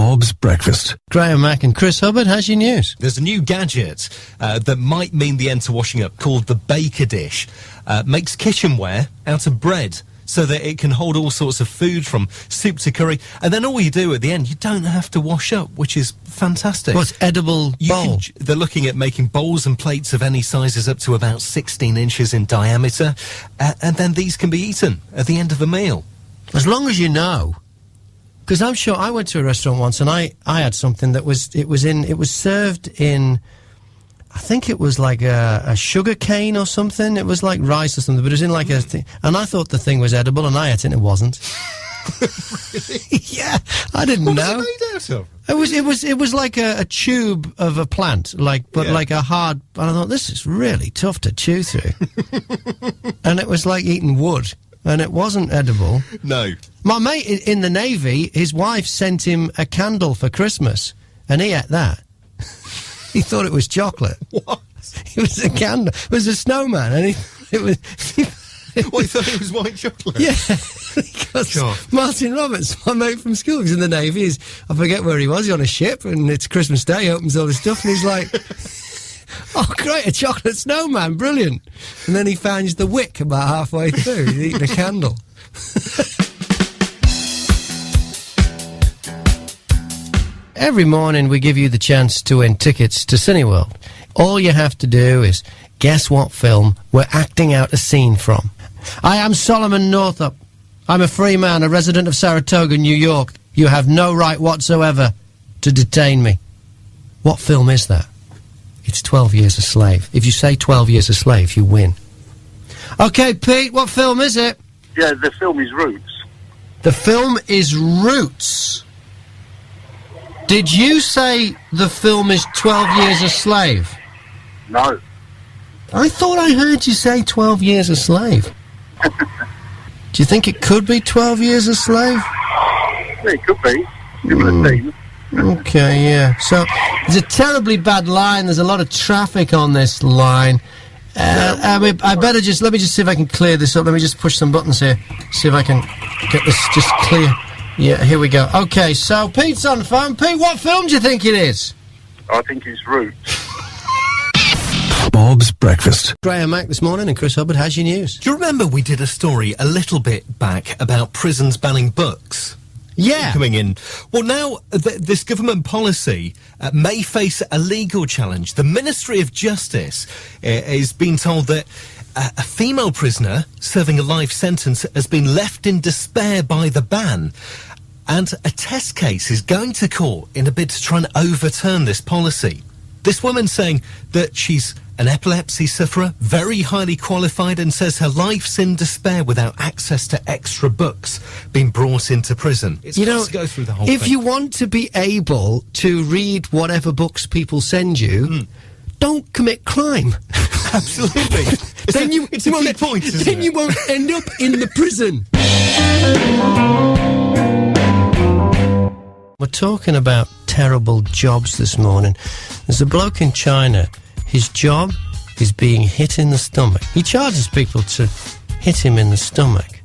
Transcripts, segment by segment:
Bob's Breakfast. Graham Mack and Chris Hubbard, how's your news? There's a new gadget that might mean the end to washing up called the Baker Dish. Makes kitchenware out of bread so that it can hold all sorts of food from soup to curry. And then all you do at the end, you don't have to wash up, which is fantastic. What's edible bowl? They're looking at making bowls and plates of any sizes up to about 16 inches in diameter. And then these can be eaten at the end of a meal. As long as you know. Because I'm sure I went to a restaurant once and I had something that was served in, I think it was like a sugar cane or something. It was like rice or something, but it was in like a thing. And I thought the thing was edible and I ate it and it wasn't. Really? Yeah, I didn't know. What was it made out of? It was like a tube of a plant, like a hard. And I thought, this is really tough to chew through. And it was like eating wood. And it wasn't edible. No. My mate in the Navy, his wife sent him a candle for Christmas, and he ate that. He thought it was chocolate. What? It was a candle. It was a snowman, and it was... What, he thought it was white chocolate? Yeah. Because Martin Roberts, my mate from school, was in the Navy. I forget where he was. He's on a ship, and it's Christmas Day, he opens all his stuff, and he's like... Oh, great, a chocolate snowman, brilliant. And then he finds the wick about halfway through. He's eating a candle. Every morning we give you the chance to win tickets to Cineworld. All you have to do is guess what film we're acting out a scene from. I am Solomon Northup. I'm a free man, a resident of Saratoga, New York. You have no right whatsoever to detain me. What film is that? It's 12 Years a Slave. If you say 12 Years a Slave, you win. OK, Pete, what film is it? Yeah, the film is Roots. The film is Roots. Did you say the film is 12 Years a Slave? No. I thought I heard you say 12 Years a Slave. Do you think it could be 12 Years a Slave? Yeah, it could be. Similar theme. Okay, yeah. So, there's a terribly bad line. There's a lot of traffic on this line. I better let me just see if I can clear this up. Let me just push some buttons here. See if I can get this just clear. Yeah, here we go. Okay, so Pete's on the phone. Pete, what film do you think it is? I think it's Roots. Bob's Breakfast. Graham Mack this morning and Chris Hubbard, how's your news? Do you remember we did a story a little bit back about prisons banning books? Yeah. Coming in. Well, now this government policy may face a legal challenge. The Ministry of Justice is being told that a female prisoner serving a life sentence has been left in despair by the ban. And a test case is going to court in a bid to try and overturn this policy. This woman saying that she's an epilepsy sufferer, very highly qualified, and says her life's in despair without access to extra books being brought into prison. It's got to go through the whole thing. If you want to be able to read whatever books people send you, don't commit crime. Absolutely. It's a key point, isn't then it? you won't end up in the prison. We're talking about terrible jobs this morning. There's a bloke in China. His job is being hit in the stomach. He charges people to hit him in the stomach.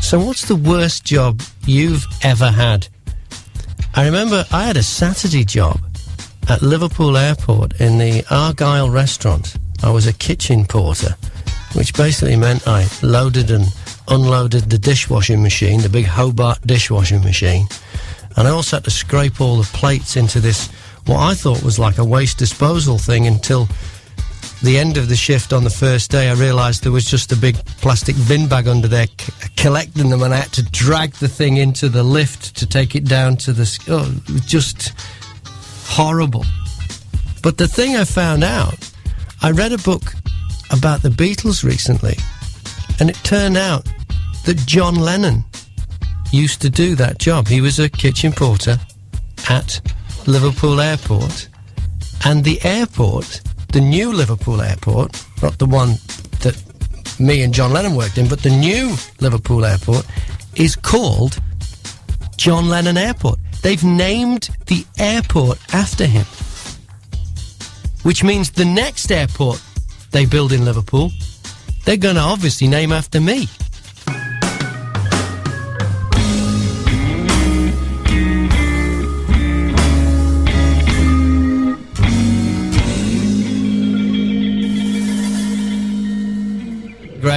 So what's the worst job you've ever had? I remember I had a Saturday job at Liverpool Airport in the Argyle restaurant. I was a kitchen porter, which basically meant I loaded and unloaded the dishwashing machine, the big Hobart dishwashing machine. And I also had to scrape all the plates into this, what I thought was like a waste disposal thing, until the end of the shift on the first day I realised there was just a big plastic bin bag under there collecting them, and I had to drag the thing into the lift to take it down to the... Oh, it was just horrible. But the thing I found out, I read a book about the Beatles recently, and it turned out that John Lennon used to do that job. He was a kitchen porter at Liverpool Airport, and the airport, the new Liverpool Airport, not the one that me and John Lennon worked in, but the new Liverpool Airport is called John Lennon Airport. They've named the airport after him, which means the next airport they build in Liverpool, they're going to obviously name after me.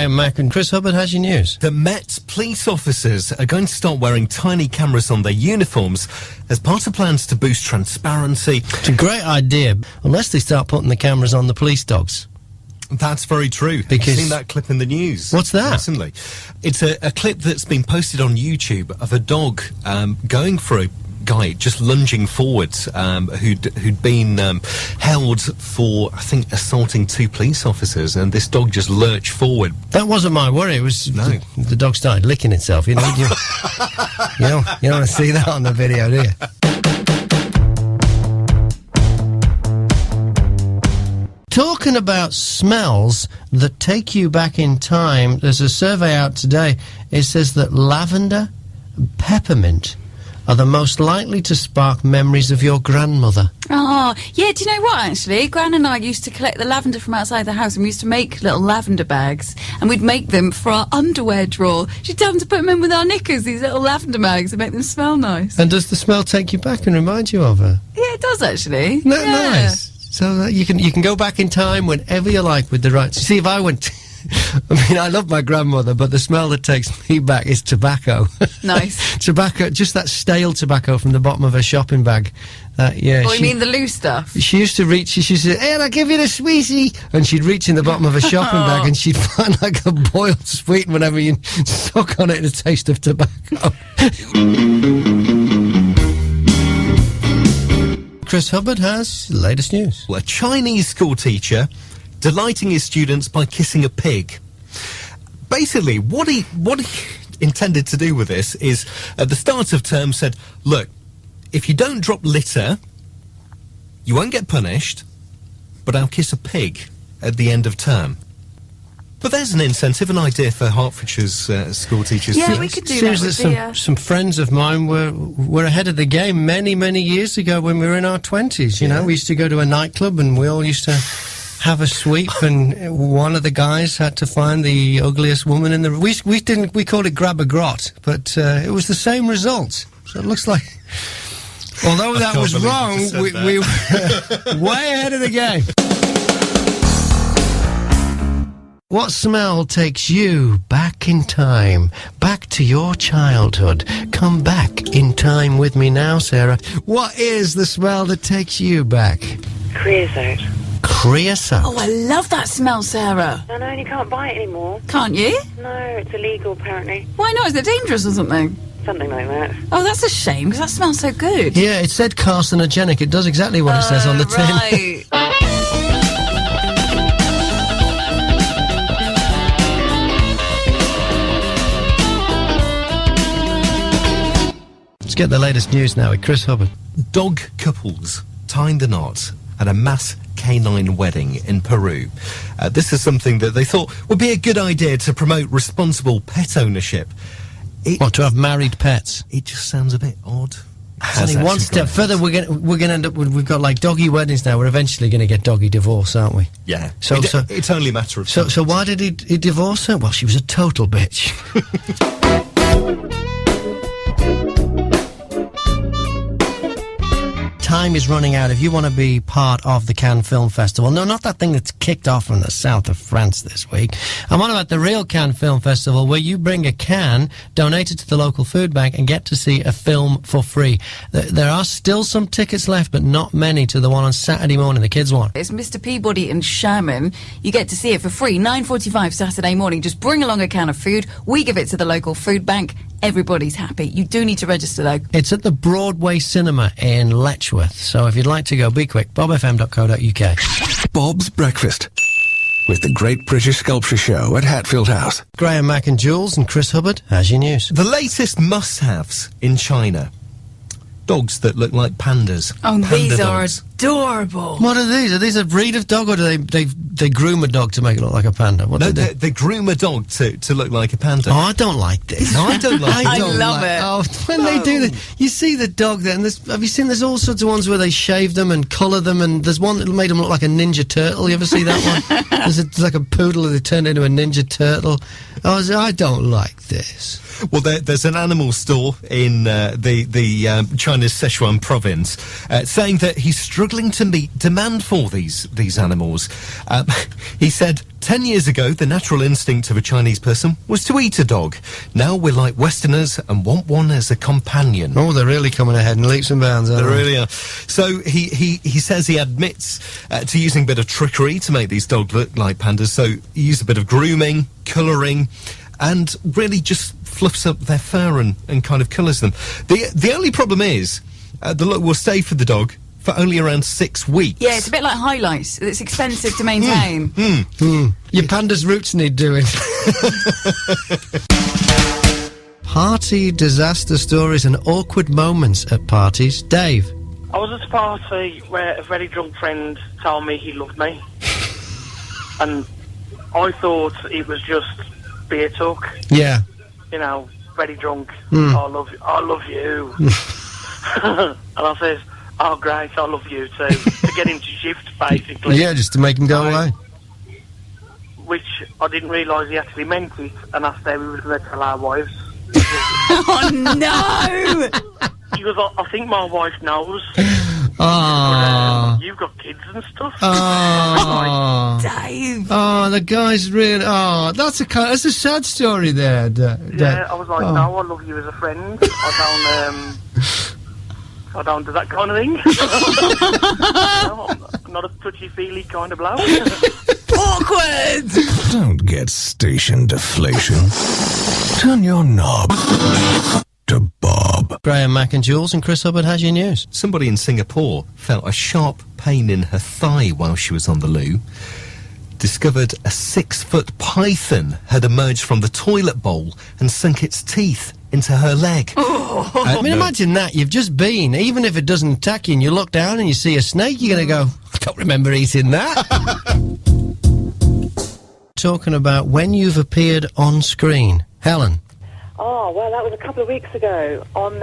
Graham Mack and Chris Hubbard has your news. The Met police officers are going to start wearing tiny cameras on their uniforms as part of plans to boost transparency. It's a great idea, unless they start putting the cameras on the police dogs. That's very true. Because- I've seen that clip in the news. What's that? Recently. It's a clip that's been posted on YouTube of a dog going for a guy, just lunging forwards, who'd been held for, I think, assaulting 2 police officers, and this dog just lurched forward. That wasn't my worry. It was the dog started licking itself. You know, you don't want to see that on the video, do you? Talking about smells that take you back in time, there's a survey out today. It says that lavender and peppermint are the most likely to spark memories of your grandmother. Oh, yeah, do you know what, actually? Gran and I used to collect the lavender from outside the house, and we used to make little lavender bags, and we'd make them for our underwear drawer. She'd tell them to put them in with our knickers, these little lavender bags, and make them smell nice. And does the smell take you back and remind you of her? Yeah, it does, actually. Isn't that Yeah. nice? So that you can go back in time whenever you like with the right... See, if I went... I mean, I love my grandmother, but the smell that takes me back is tobacco. Nice. Tobacco, just that stale tobacco from the bottom of her shopping bag. Yeah. Oh, you mean the loose stuff? She used to reach, she used to say, "Hey, I'll give you the sweetie," and she'd reach in the bottom of her shopping bag and she'd find like a boiled sweet, whenever you suck on it, the taste of tobacco. Chris Hubbard has the latest news. A Chinese school teacher delighting his students by kissing a pig. Basically, what he intended to do with this is, at the start of term, said, look, if you don't drop litter, you won't get punished, but I'll kiss a pig at the end of term. But there's an incentive, an idea for Hertfordshire's school teachers. Yeah, to we use. could do Seems that that with some friends of mine were ahead of the game many years ago when we were in our 20s. You know, we used to go to a nightclub and we all used to have a sweep, and one of the guys had to find the ugliest woman in the... We called it grab a grot, but it was the same result. So it looks like... Although that was wrong, we were way ahead of the game. What smell takes you back in time, back to your childhood? Come back in time with me now, Sarah. What is the smell that takes you back? Creosote. Creosote. Oh, I love that smell, Sarah. I know, and you can't buy it anymore. Can't you? No, it's illegal apparently. Why not? Is it dangerous or something? Something like that. Oh, that's a shame, because that smells so good. Yeah, it said carcinogenic. It does exactly what it says on the tin. Right. Let's get the latest news now with Chris Hubbard. Dog couples tying the knot at a mass canine wedding in Peru. This is something that they thought would be a good idea to promote responsible pet ownership. What, to have married pets? It just sounds a bit odd. Only one step further, we're gonna end up with, we've got like doggy weddings now. We're eventually going to get doggy divorce, aren't we? Yeah. So it's only a matter of time. So why did he divorce her? Well, she was a total bitch. Time is running out if you want to be part of the Cannes Film Festival. No, not that thing that's kicked off in the south of France this week. I'm on about the real Cannes Film Festival, where you bring a can, donate it to the local food bank, and get to see a film for free. There are still some tickets left, but not many, to the one on Saturday morning, the kids one. It's Mr. Peabody and Sherman. You get to see it for free, 9:45 Saturday morning. Just bring along a can of food. We give it to the local food bank. Everybody's happy. You do need to register, though. It's at the Broadway Cinema in Letchworth, so if you'd like to go, be quick. bobfm.co.uk. Bob's Breakfast with the Great British Sculpture Show at Hatfield House. Graham Mack and Jules and Chris Hubbard, how's your news? The latest must-haves in China. Dogs that look like pandas. Oh, Panda these are dogs. adorable. What are these? Are these a breed of dog, or do they groom a dog to make it look like a panda? What No, do they do? they groom a dog to look like a panda. Oh, I don't like this. No, I don't like I it. love it. Oh, when they do that, you see the dog there, and have you seen? There's all sorts of ones where they shave them and colour them, and there's one that made them look like a Ninja Turtle. You ever see that one? There's like a poodle that they turned into a Ninja Turtle. I don't like this. Well, there's an animal store in the China's Sichuan province saying that he's struggling struggling to meet demand for these animals. He said, 10 years ago, the natural instinct of a Chinese person was to eat a dog. Now we're like Westerners and want one as a companion. Oh, they're really coming ahead in leaps and bounds, aren't They they? really are. So he says he admits to using a bit of trickery to make these dogs look like pandas. So he used a bit of grooming, colouring, and really just fluffs up their fur and kind of colours them. The only problem is the look will stay for the dog for only around 6 weeks. Yeah, it's a bit like highlights. It's expensive to maintain. Your panda's roots need doing. Party disaster stories and awkward moments at parties. Dave. I was at a party where a very drunk friend told me he loved me. And I thought it was just beer talk. Yeah. You know, very drunk. I love you. And I says, oh great, I love you too. To get him to shift, basically. Yeah, just to make him go away. Which I didn't realise he actually meant it, and I said we were going to tell our wives. Oh no! He goes, I think my wife knows. Oh. You've got kids and stuff. Oh. Dave. Oh, the guy's really. Oh, that's a sad story there. Yeah, I was like, no, I love you as a friend. I don't do that kind of thing. No, I'm not a touchy-feely kind of bloke. Awkward! Don't get station deflation. Turn your knob to Bob. Graham, Mack and Jules and Chris Hubbard has your news. Somebody in Singapore felt a sharp pain in her thigh while she was on the loo. Discovered a 6-foot python had emerged from the toilet bowl and sunk its teeth into her leg. I mean, imagine that. You've just been, even if it doesn't attack you, and you look down and you see a snake, you're going to go, I don't remember eating that. Talking about when you've appeared on screen. Helen. Oh, well, that was a couple of weeks ago on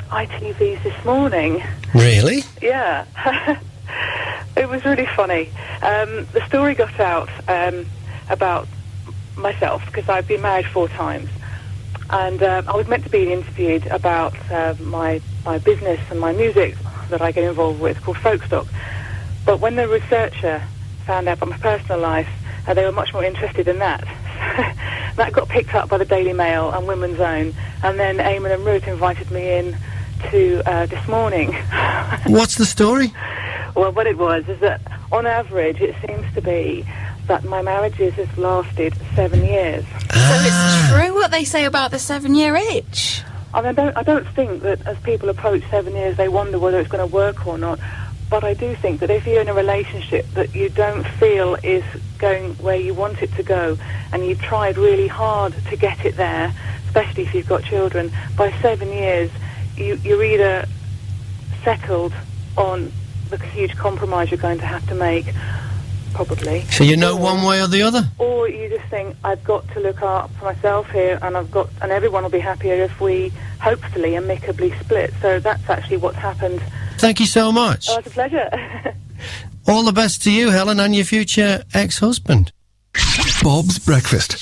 ITV's This Morning. Really? Yeah. It was really funny. The story got out about myself, because I've been married 4 times. And I was meant to be interviewed about my business and my music that I get involved with, called Folkstock. But when the researcher found out about my personal life, they were much more interested in that. That got picked up by the Daily Mail and Women's Own. And then Eamon and Ruth invited me in to This Morning. What's the story? Well, what it was is that, on average, it seems to be that my marriages has lasted 7 years. So it's true what they say about the 7-year itch? I mean, I don't think that as people approach 7 years, they wonder whether it's going to work or not. But I do think that if you're in a relationship that you don't feel is going where you want it to go, and you've tried really hard to get it there, especially if you've got children, by 7 years, you're either settled on the huge compromise you're going to have to make, probably. So you know one way or the other? Or you just think, I've got to look out for myself here, and everyone will be happier if we hopefully amicably split. So that's actually what's happened. Thank you so much. Oh, it's a pleasure. All the best to you, Helen, and your future ex-husband. Bob's Breakfast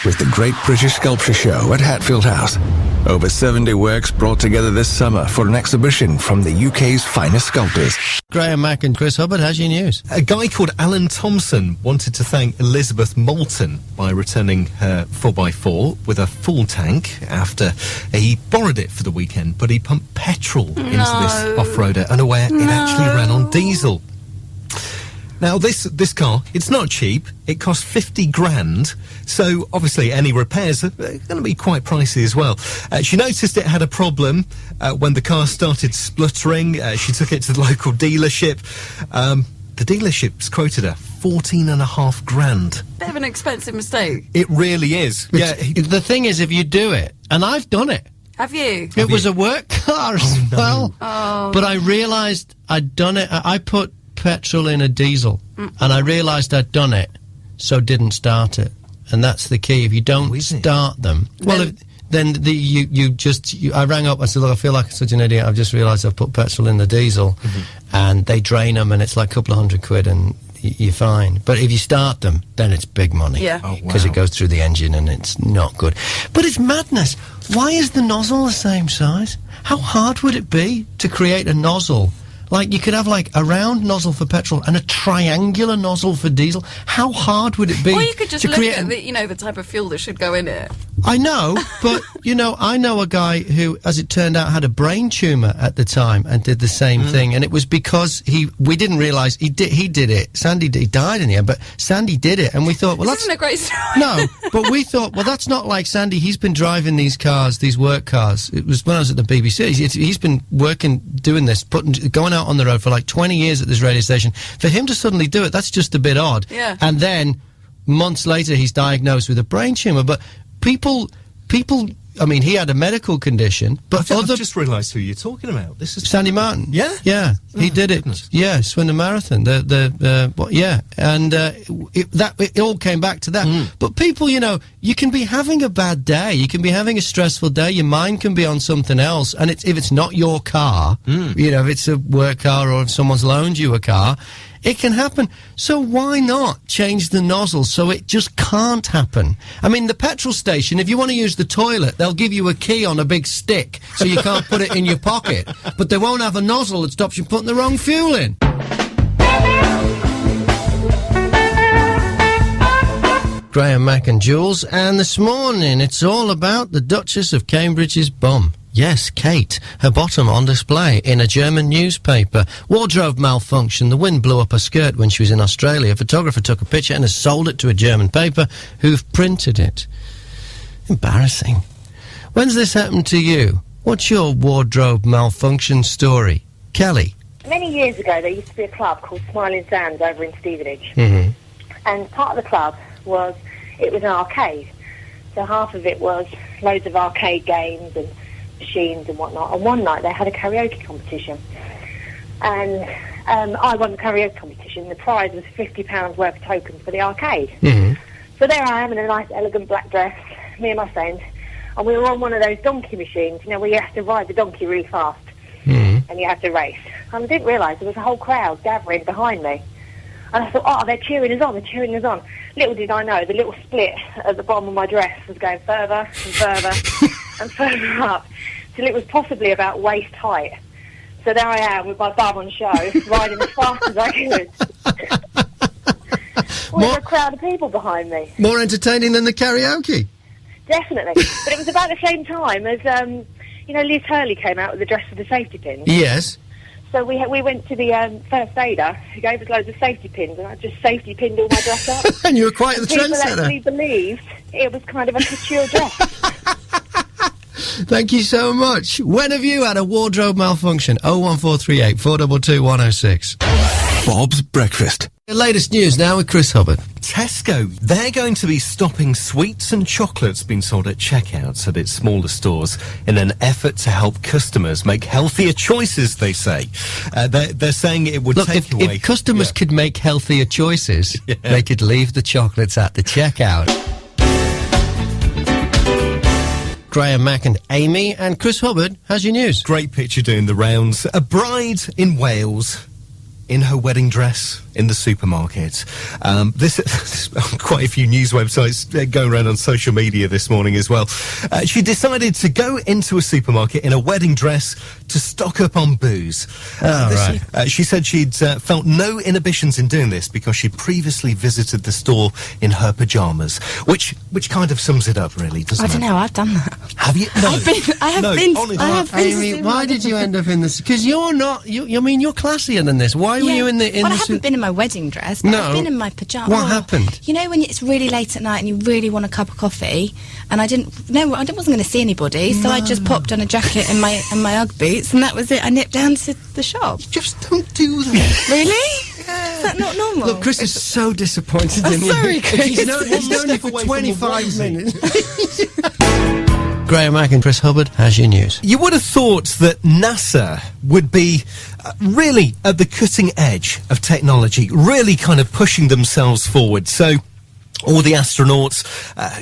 with the Great British Sculpture Show at Hatfield House. Over 70 works brought together this summer for an exhibition from the UK's finest sculptors. Graham, Mack and Chris Hubbard has your news. A guy called Alan Thompson wanted to thank Elizabeth Moulton by returning her 4x4 with a full tank after he borrowed it for the weekend, but he pumped petrol into this off-roader, unaware it actually ran on diesel. Now, this car, it's not cheap. It cost 50 grand. So, obviously, any repairs are going to be quite pricey as well. She noticed it had a problem when the car started spluttering. She took it to the local dealership. The dealership's quoted her 14.5 grand. Bit of an expensive mistake. It really is. Yeah. The thing is, if you do it, and I've done it. Have you? It was a work car as well. Oh. But I realised I'd done it. I put petrol in a diesel, and I realised I'd done it, so didn't start it. And that's the key. If you don't start them, then I rang up. I said, look, I feel like such an idiot. I've just realised I've put petrol in the diesel, and they drain them, and it's like a couple of £100 and you're fine. But if you start them, then it's big money. Yeah. Because it goes through the engine, and it's not good. But it's madness. Why is the nozzle the same size? How hard would it be to create a nozzle Like, you could have, like, a round nozzle for petrol and a triangular nozzle for diesel. How hard would it be? Or you could just to look create at the type of fuel that should go in it. I know, but, I know a guy who, as it turned out, had a brain tumour at the time and did the same thing, and it was because we didn't realise he did it. Sandy, he died in the end, but Sandy did it, and we thought, well, This that's... isn't a great story. No, but we thought, well, that's not like Sandy. He's been driving these cars, these work cars. It was when I was at the BBC. He's been doing this, going out on the road for like 20 years at this radio station. For him to suddenly do it, that's just a bit odd. Yeah. And then, months later, he's diagnosed with a brain tumour. But people, I mean, he had a medical condition, but I've just realised who you're talking about. This is Sandy Martin. Yeah? Yeah, he did it. Goodness. Yeah, swim the marathon. And it all came back to that. But people, you can be having a bad day, you can be having a stressful day, your mind can be on something else, and if it's not your car, if it's a work car or if someone's loaned you a car, it can happen. So why not change the nozzle so it just can't happen? I mean, the petrol station, if you want to use the toilet, they'll give you a key on a big stick so you can't put it in your pocket. But they won't have a nozzle that stops you putting the wrong fuel in. Graham, Mack and Jules, and this morning it's all about the Duchess of Cambridge's bum. Yes, Kate. Her bottom on display in a German newspaper. Wardrobe malfunction. The wind blew up her skirt when she was in Australia. A photographer took a picture and has sold it to a German paper who've printed it. Embarrassing. When's this happened to you? What's your wardrobe malfunction story? Kelly? Many years ago, there used to be a club called Smiling Sands over in Stevenage. And part of the club was an arcade. So half of it was loads of arcade games and machines and whatnot. And one night they had a karaoke competition. And I won the karaoke competition. The prize was £50 worth of tokens for the arcade. So there I am in a nice, elegant black dress, me and my friend. And we were on one of those donkey machines, where you have to ride the donkey really fast. And you have to race. And I didn't realise there was a whole crowd gathering behind me. And I thought, they're cheering us on. Little did I know, the little split at the bottom of my dress was going further and further and further up, till it was possibly about waist height. So there I am with my bum on show, riding as fast as I could. With a crowd of people behind me. More entertaining than the karaoke? Definitely. But it was about the same time as, Liz Hurley came out with the dress with the safety pins. Yes. So we went to the first aider, who gave us loads of safety pins, and I just safety pinned all my dress up. And you were quite the People trendsetter. actually believed it was kind of a couture dress. Thank you so much. When have you had a wardrobe malfunction? 01438 422 106. Bob's Breakfast. The latest news now with Chris Hubbard. Tesco, they're going to be stopping sweets and chocolates being sold at checkouts at its smaller stores in an effort to help customers make healthier choices, they say. They're saying it would take away... If customers could make healthier choices, they could leave the chocolates at the checkout. Graham, Mack and Amy, and Chris Hubbard has your news. Great picture doing the rounds. A bride in Wales in her wedding dress in the supermarket. This quite a few news websites going around on social media this morning as well. She decided to go into a supermarket in a wedding dress to stock up on booze. She said she'd felt no inhibitions in doing this because she'd previously visited the store in her pyjamas, which kind of sums it up, really, doesn't it? I don't know, I've done that. Have you? No. I have been. Amy, why did you end up in this? Because you're not. You're classier than this. Why were you in the? I haven't been in my wedding dress, but I've been in my pyjamas. What happened? You know when it's really late at night and you really want a cup of coffee, and I wasn't going to see anybody, so I just popped on a jacket and my Ugg boots, and that was it. I nipped down to the shop. Just don't do that. Really? Is that not normal? Look, Chris is so disappointed in you. Sorry, Chris. He's known you for 25 minutes. Graham, Mack and Chris Hubbard has your news. You would have thought that NASA would be really at the cutting edge of technology, really kind of pushing themselves forward. So all the astronauts,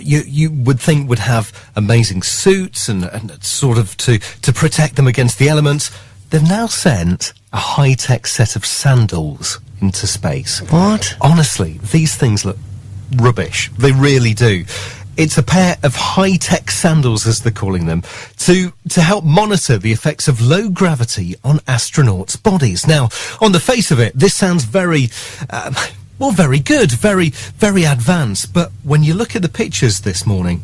you would think would have amazing suits and sort of to protect them against the elements. They've now sent a high-tech set of sandals into space. What? Honestly, these things look rubbish. They really do. It's a pair of high-tech sandals, as they're calling them, to help monitor the effects of low gravity on astronauts' bodies. Now, on the face of it, this sounds very, very good, very, very advanced. But when you look at the pictures this morning,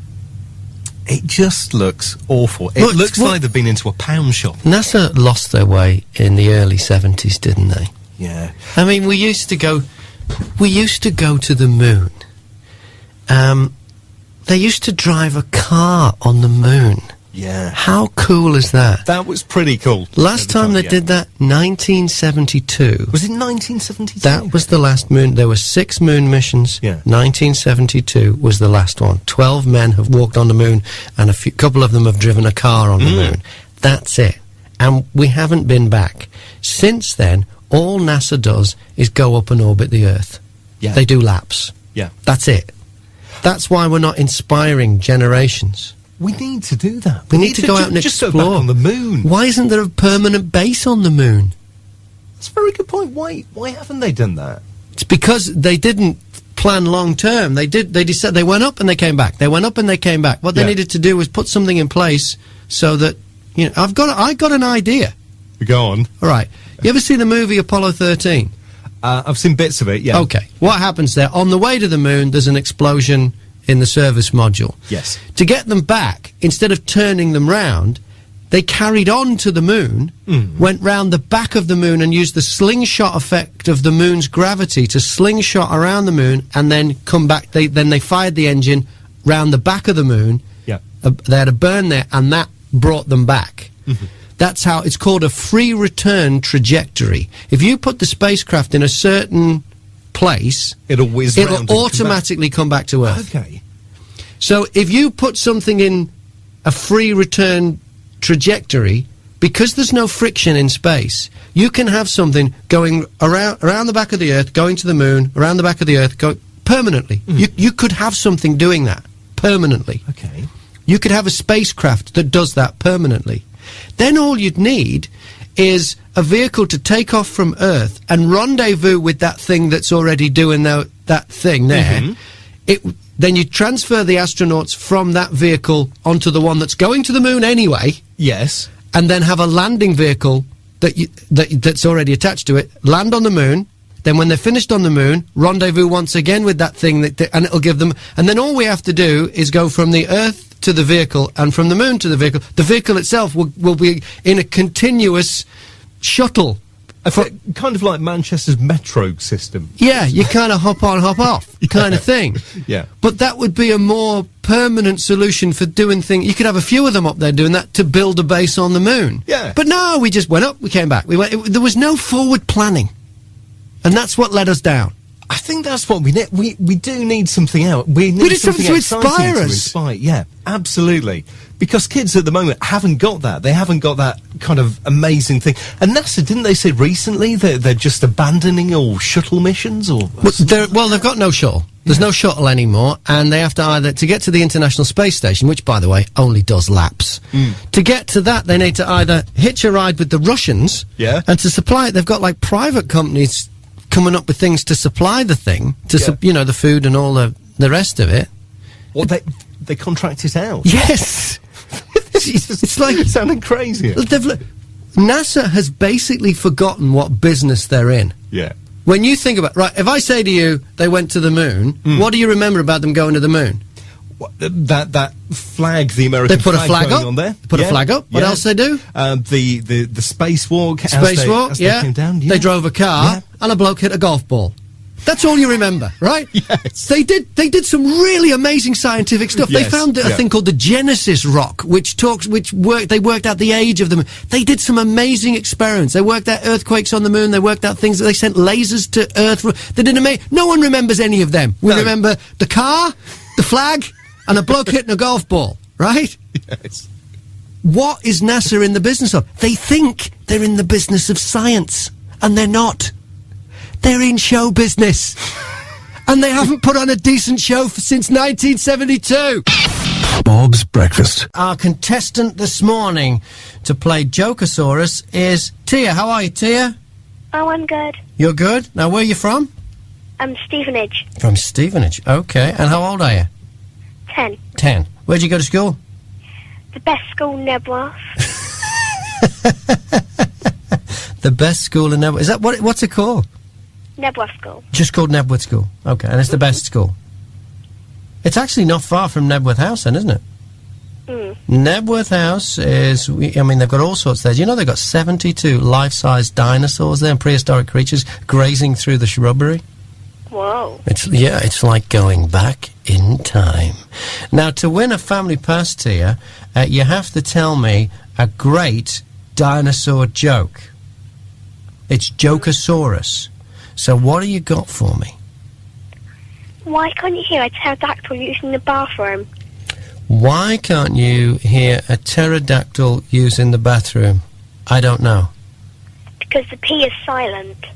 it just looks awful. It looks like they've been into a pound shop. NASA lost their way in the early 70s, didn't they? Yeah. I mean, we used to go to the moon. They used to drive a car on the moon. Yeah. How cool is that? That was pretty cool. Last time they did that, 1972. Was it 1972? That was the last moon. There were 6 moon missions. Yeah. 1972 was the last one. 12 men have walked on the moon, and a couple of them have driven a car on the moon. That's it. And we haven't been back. Since then, all NASA does is go up and orbit the Earth. Yeah. They do laps. Yeah. That's it. That's why we're not inspiring generations. We need to do that. We need to go out and just explore. Go back on the moon. Why isn't there a permanent base on the moon? That's a very good point. Why haven't they done that? It's because they didn't plan long term. They decided they went up and they came back. They went up and they came back. What they needed to do was put something in place so that, you know, I got an idea. Go on. All right. You ever see the movie Apollo 13? I've seen bits of it, yeah. Okay. What happens there? On the way to the moon, there's an explosion in the service module. Yes. To get them back, instead of turning them round, they carried on to the moon, went round the back of the moon and used the slingshot effect of the moon's gravity to slingshot around the moon and then come back. Then they fired the engine round the back of the moon. Yeah. They had a burn there, and that brought them back. That's how it's called a free return trajectory. If you put the spacecraft in a certain place, it'll whiz round and automatically come back to Earth. Okay. So if you put something in a free return trajectory, because there's no friction in space, you can have something going around the back of the Earth, going to the moon, around the back of the Earth, permanently. You could have something doing that permanently. Okay. You could have a spacecraft that does that permanently. Then all you'd need is a vehicle to take off from Earth and rendezvous with that thing that's already doing that thing there. Then you transfer the astronauts from that vehicle onto the one that's going to the moon anyway. Yes. And then have a landing vehicle that's already attached to it, land on the moon. Then when they're finished on the moon, rendezvous once again with that thing, and it'll give them... And then all we have to do is go from the Earth to the vehicle and from the moon to the vehicle. The vehicle itself will be in a continuous shuttle. Kind of like Manchester's metro system. Yeah, you kind of hop on, hop off kind of thing. Yeah. But that would be a more permanent solution for doing things. You could have a few of them up there doing that to build a base on the moon. Yeah. But no, we just went up, we came back. There was no forward planning. And that's what let us down. I think that's what we need. We do need something out. We need something to exciting inspire us. To inspire. Yeah, absolutely. Because kids at the moment haven't got that. They haven't got that kind of amazing thing. And NASA, didn't they say recently that they're just abandoning all shuttle missions? Or well, they've got no shuttle. There's no shuttle anymore, and they have to either, to get to the International Space Station, which, by the way, only does laps, to get to that, they need to either hitch a ride with the Russians, and to supply it, they've got, like, private companies coming up with things to supply the thing, to you know, the food and all the rest of it. Well, they contract it out. Yes! It's like... It's sounding crazy. NASA has basically forgotten what business they're in. Yeah. When you think about... Right, if I say to you, they went to the moon, what do you remember about them going to the moon? That flag, the American they put a flag up on there. They put a flag up. What else they do? The spacewalk. Spacewalk. As they came down. They drove a car and a bloke hit a golf ball. That's all you remember, right? Yes. They did some really amazing scientific stuff. Yes. They found a thing called the Genesis rock, they worked out the age of them. They did some amazing experiments. They worked out earthquakes on the moon. They worked out things. They sent lasers to Earth. They did no one remembers any of them. We remember the car, the flag, and a bloke hitting a golf ball, right? Yes. What is NASA in the business of? They think they're in the business of science, and they're not. They're in show business. And they haven't put on a decent show since 1972. Bob's Breakfast. Our contestant this morning to play Jokersaurus is Tia. How are you, Tia? Oh, I'm good. You're good? Now, where are you from? I'm Stevenage. From Stevenage. Okay. And how old are you? 10. 10. Where'd you go to school? The best school in Nebworth. The best school in Nebworth. Is that what's it called? Nebworth School. Just called Nebworth School. Okay, and it's the best school. It's actually not far from Nebworth House then, isn't it? Nebworth House is, I mean, they've got all sorts there. Do you know they've got 72 life-size dinosaurs there and prehistoric creatures grazing through the shrubbery? Whoa. It's like going back in time. Now, to win a family pass tier, you have to tell me a great dinosaur joke. It's Jokeosaurus. So what do you got for me? Why can't you hear a pterodactyl using the bathroom? Why can't you hear a pterodactyl using the bathroom? I don't know. Because the P is silent.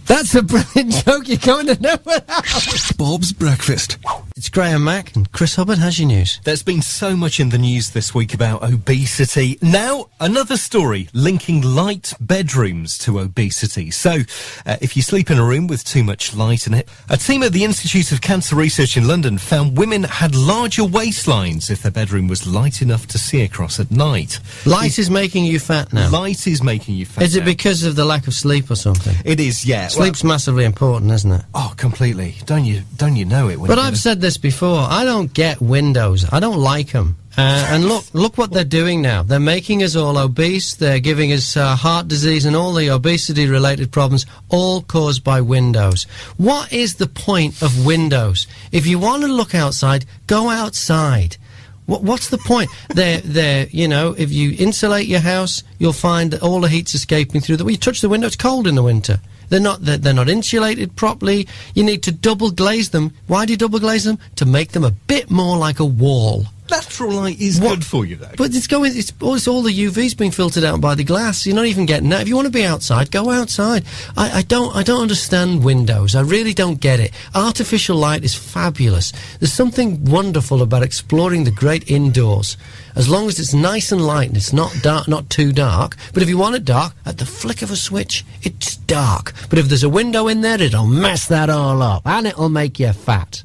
That's a brilliant joke. You're going to know it. Bob's Breakfast. It's Graham Mack and Chris Hubbard. How's your news? There's been so much in the news this week about obesity. Now, another story linking light bedrooms to obesity. So, if you sleep in a room with too much light in it, a team at the Institute of Cancer Research in London found women had larger waistlines if their bedroom was light enough to see across at night. Light is making you fat now. Light is making you fat. Is it because of the lack of sleep or something? It is, yeah. Sleep's massively important, isn't it? Oh, completely. Don't you know it? But I've said this before. I don't get windows. I don't like them. And look what they're doing now. They're making us all obese. They're giving us heart disease and all the obesity-related problems, all caused by windows. What is the point of windows? If you want to look outside, go outside. What's the point? They're, you know, if you insulate your house, you'll find that all the heat's escaping through the... Well, you touch the window, it's cold in the winter. They're not insulated properly. You need to double glaze them. Why do you double glaze them? To make them a bit more like a wall. Natural light is good for you, though. But it's all the UV's being filtered out by the glass. You're not even getting that. If you want to be outside, go outside. I don't understand windows. I really don't get it. Artificial light is fabulous. There's something wonderful about exploring the great indoors. As long as it's nice and light and it's not dark, not too dark. But if you want it dark, at the flick of a switch, it's dark. But if there's a window in there, it'll mess that all up. And it'll make you fat.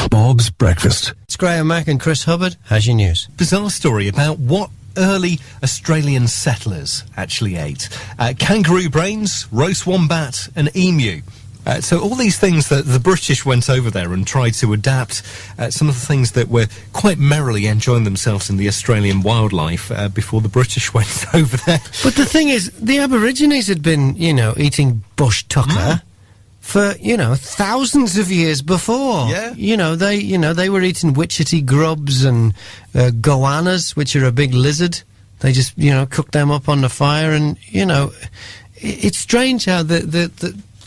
Bob's Breakfast. It's Graham Mack and Chris Hubbard. How's your news? Bizarre story about what early Australian settlers actually ate. Kangaroo brains, roast wombat and emu. So all these things that the British went over there and tried to adapt some of the things that were quite merrily enjoying themselves in the Australian wildlife before the British went over there. But the thing is, the Aborigines had been, eating bush tucker for, thousands of years before. Yeah. They were eating witchetty grubs and goannas, which are a big lizard. They just, cooked them up on the fire and, it's strange how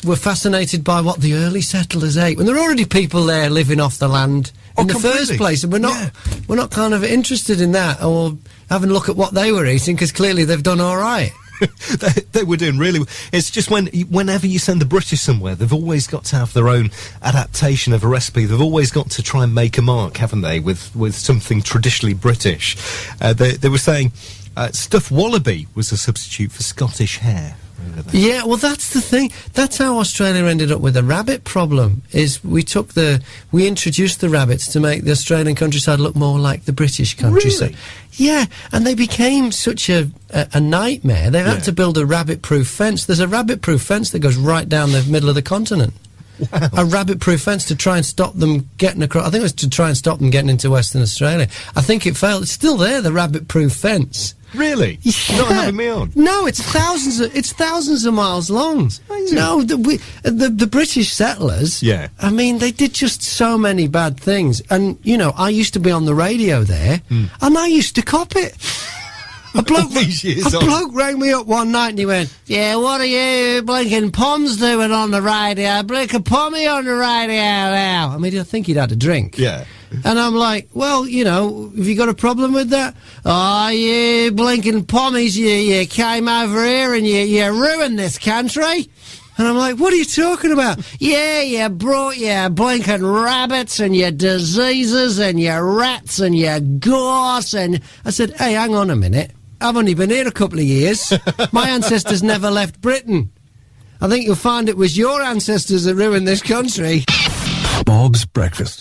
we're fascinated by what the early settlers ate when there are already people there living off the land in the first place, and we're not kind of interested in that or having a look at what they were eating because clearly they've done all right. they were doing really well. It's just whenever you send the British somewhere, they've always got to have their own adaptation of a recipe. They've always got to try and make a mark, haven't they, with something traditionally British. They were saying stuffed wallaby was a substitute for Scottish hare. Yeah, well, that's the thing. That's how Australia ended up with the rabbit problem, is we introduced the rabbits to make the Australian countryside look more like the British countryside. Really? Yeah, and they became such a nightmare. They had to build a rabbit-proof fence. There's a rabbit-proof fence that goes right down the middle of the continent. Wow. A rabbit-proof fence to try and stop them getting across. I think it was to try and stop them getting into Western Australia. I think it failed. It's still there, the rabbit-proof fence. Really? Yeah. You're not having me on? No, it's thousands of miles long. No, the British settlers. Yeah. I mean, they did just so many bad things, and I used to be on the radio there, and I used to cop it. A bloke rang me up one night and he went, "Yeah, what are you blinking Poms doing on the radio? Blink a pommy on the radio now." I mean, I think he'd had a drink. Yeah. And I'm like, well, have you got a problem with that? "Oh, you blinking pommies, you came over here and you ruined this country." And I'm like, what are you talking about? "Yeah, you brought your blinking rabbits and your diseases and your rats and your gorse." And I said, "Hey, hang on a minute. I've only been here a couple of years. My ancestors never left Britain. I think you'll find it was your ancestors that ruined this country." Bob's Breakfast.